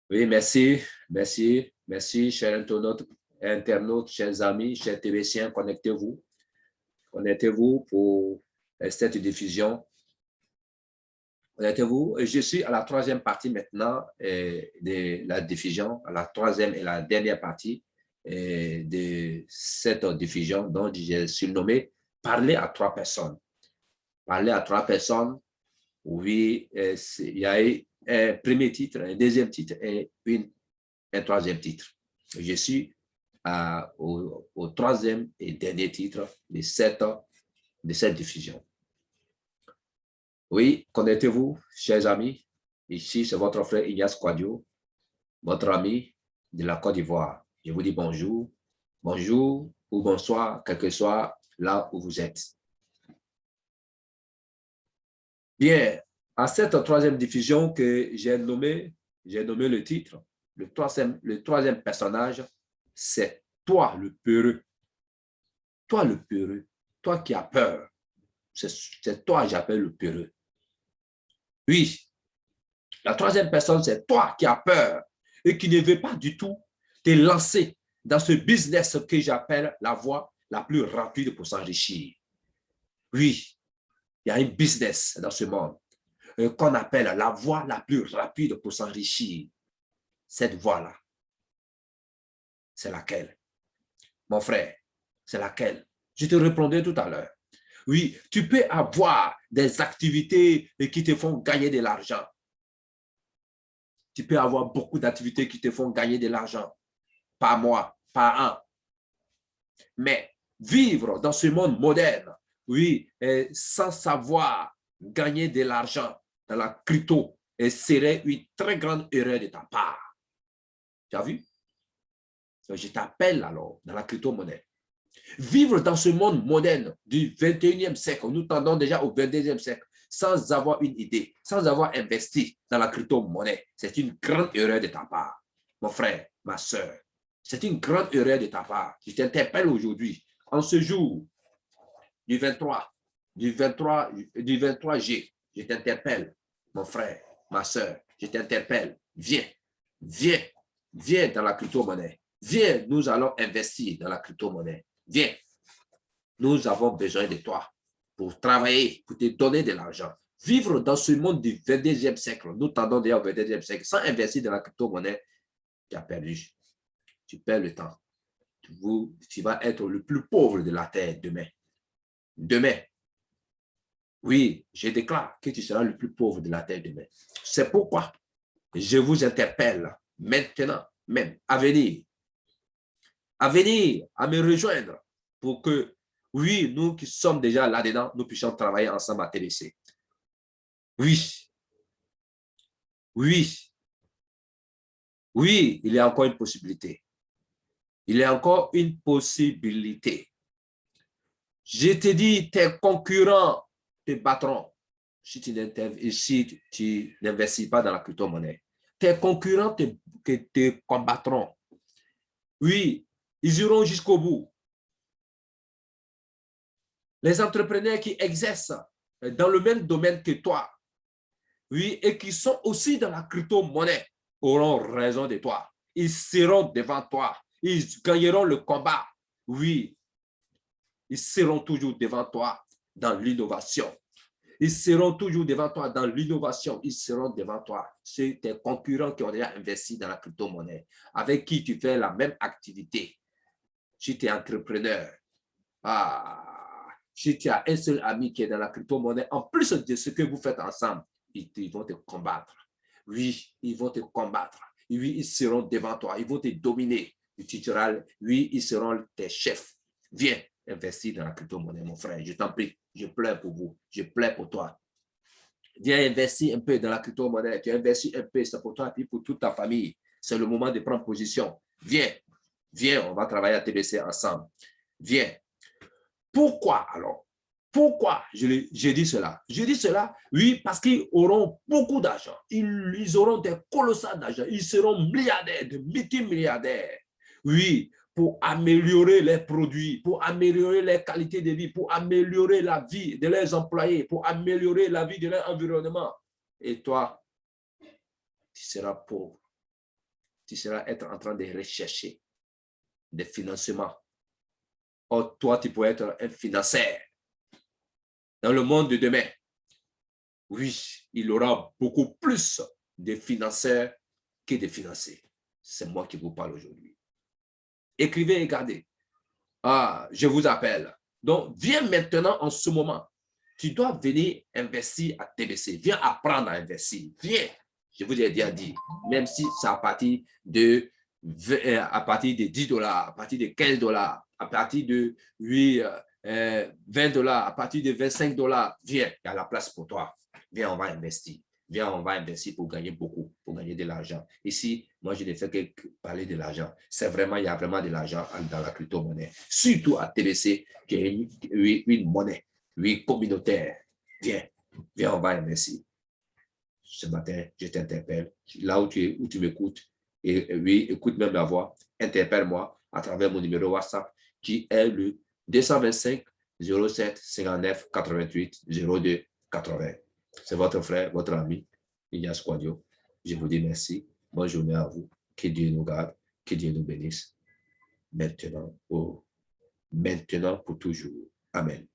Oui, merci, merci, merci, chers internautes, chers amis, chers télévisions, connectez-vous. Connectez-vous pour cette diffusion. Connectez-vous. Je suis à la troisième partie maintenant de la diffusion, à la troisième et la dernière partie de cette diffusion dont j'ai surnommé Parler à trois personnes. Parler à trois personnes, oui, il y a un premier titre, un deuxième titre et un troisième titre. Je suis au troisième et dernier titre de cette diffusion. Oui, connectez-vous, chers amis. Ici, c'est votre frère Ignace Quadio, votre ami de la Côte d'Ivoire. Je vous dis bonjour, bonjour ou bonsoir, quel que soit là où vous êtes. Bien, à cette troisième diffusion que j'ai nommé le titre, le troisième personnage, c'est toi le peureux. Toi le peureux, toi qui as peur, c'est toi que j'appelle le peureux. Oui, la troisième personne, c'est toi qui as peur et qui ne veut pas du tout te lancer dans ce business que j'appelle la voie la plus rapide pour s'enrichir. Oui, il y a un business dans ce monde qu'on appelle la voie la plus rapide pour s'enrichir. Cette voie-là, c'est laquelle? Mon frère, c'est laquelle? Je te répondrai tout à l'heure. Oui, tu peux avoir des activités qui te font gagner de l'argent. Tu peux avoir beaucoup d'activités qui te font gagner de l'argent par mois, par an. Mais vivre dans ce monde moderne, oui, sans savoir gagner de l'argent dans la crypto, serait une très grande erreur de ta part. Tu as vu? Je t'appelle alors dans la crypto-monnaie. Vivre dans ce monde moderne du 21e siècle, nous tendons déjà au 22e siècle, sans avoir une idée, sans avoir investi dans la crypto-monnaie, c'est une grande erreur de ta part. Mon frère, ma soeur, c'est une grande erreur de ta part. Je t'interpelle aujourd'hui, en ce jour du 23, du 23G, je t'interpelle, mon frère, ma soeur, je t'interpelle, viens, viens, viens dans la crypto-monnaie. Viens, nous allons investir dans la crypto-monnaie. Viens, nous avons besoin de toi pour travailler, pour te donner de l'argent. Vivre dans ce monde du 22e siècle, nous tendons déjà au 22e siècle, sans investir dans la crypto-monnaie, tu as perdu. Tu perds le temps. Tu vas être le plus pauvre de la terre demain. Demain. Oui, je déclare que tu seras le plus pauvre de la terre demain. C'est pourquoi je vous interpelle maintenant même à venir, à me rejoindre pour que, oui, nous qui sommes déjà là-dedans, nous puissions travailler ensemble à TBC. Oui, oui, oui, il y a encore une possibilité. Il y a encore une possibilité. Je te dis, tes concurrents te battront si tu n'investis pas dans la crypto-monnaie. Tes concurrents te combattront. Oui, ils iront jusqu'au bout. Les entrepreneurs qui exercent dans le même domaine que toi, oui, et qui sont aussi dans la crypto-monnaie, auront raison de toi. Ils seront devant toi. Ils gagneront le combat. Oui, ils seront toujours devant toi dans l'innovation. Ils seront toujours devant toi dans l'innovation. Ils seront devant toi. C'est tes concurrents qui ont déjà investi dans la crypto-monnaie, avec qui tu fais la même activité. Si tu es entrepreneur, si tu as un seul ami qui est dans la crypto-monnaie, en plus de ce que vous faites ensemble, ils vont te combattre. Oui, ils vont te combattre. Oui, ils seront devant toi. Ils vont te dominer. Oui, ils seront tes chefs. Viens investir dans la crypto-monnaie, mon frère. Je t'en prie. Je pleure pour vous. Je pleure pour toi. Viens investir un peu dans la crypto-monnaie. Tu investis un peu, c'est pour toi et pour toute ta famille. C'est le moment de prendre position. Viens. Viens, on va travailler à TBC ensemble. Viens. Pourquoi alors? Pourquoi je dis cela? Je dis cela, oui, parce qu'ils auront beaucoup d'argent. Ils auront des colossales d'argent. Ils seront milliardaires, de multimilliardaires. Oui, pour améliorer les produits, pour améliorer les qualités de vie, pour améliorer la vie de leurs employés, pour améliorer la vie de leur environnement. Et toi, tu seras pauvre. tu seras être en train de rechercher des financements. Or, toi, tu pourrais être un financier. Dans le monde de demain, oui, il y aura beaucoup plus de financiers que de financiers. C'est moi qui vous parle aujourd'hui. Écrivez et gardez. Ah, je vous appelle. Donc, viens maintenant en ce moment. Tu dois venir investir à TBC. Viens apprendre à investir. Viens. Je vous ai déjà dit, même si c'est à partir de 10 $, à partir de 15 $, à partir de 20 $, à partir de 25 $, viens, il y a la place pour toi. Viens, on va investir. Viens, on va investir pour gagner beaucoup, pour gagner de l'argent. Ici, moi, je ne fais que parler de l'argent. C'est vraiment, il y a vraiment de l'argent dans la crypto-monnaie. Surtout à TBC, qui est une monnaie, oui, communautaire. Viens, viens, on va investir. Ce matin, je t'interpelle. Là où tu m'écoutes, et oui, écoute même la voix, interpelle-moi à travers mon numéro WhatsApp qui est le 225 07 59 88 02 80. C'est votre frère, votre ami, Ignace Quadio. Je vous dis merci. Bonne journée à vous. Que Dieu nous garde. Que Dieu nous bénisse. Maintenant pour toujours. Amen.